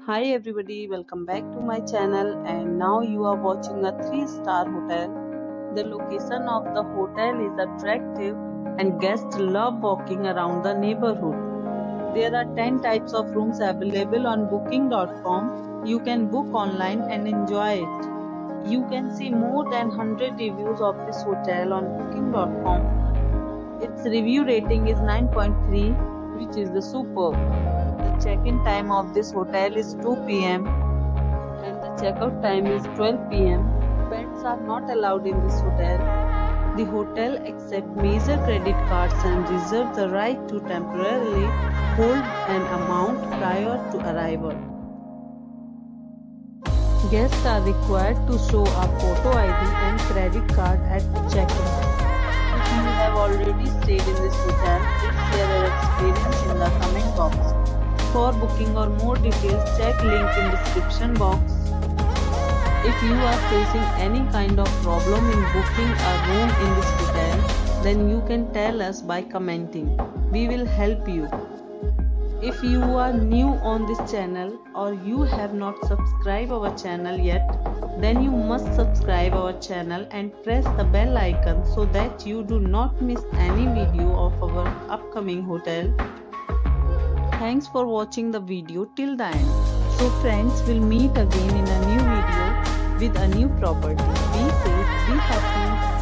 Hi everybody, welcome back to my channel, and now you are watching a 3-star hotel. The location of the hotel is attractive and guests love walking around the neighborhood. There are 10 types of rooms available on booking.com. You can book online and enjoy it. You can see more than 100 reviews of this hotel on booking.com. Its review rating is 9.3, which is the superb. The check-in time of this hotel is 2 p.m. and the check-out time is 12 p.m. Pets are not allowed in this hotel. The hotel accepts major credit cards and reserves the right to temporarily hold an amount prior to arrival. Guests are required to show a photo ID and credit card at check-in. If you have already stayed in this hotel, please share your experience in the comment box. For booking or more details, check link in description box. If you are facing any kind of problem in booking a room in this hotel, then you can tell us by commenting. We will help you. If you are new on this channel or you have not subscribed our channel yet, then you must subscribe our channel and press the bell icon so that you do not miss any video of our upcoming hotel. Thanks for watching the video till the end. So friends, will meet again in a new video with a new property. Be safe, be happy.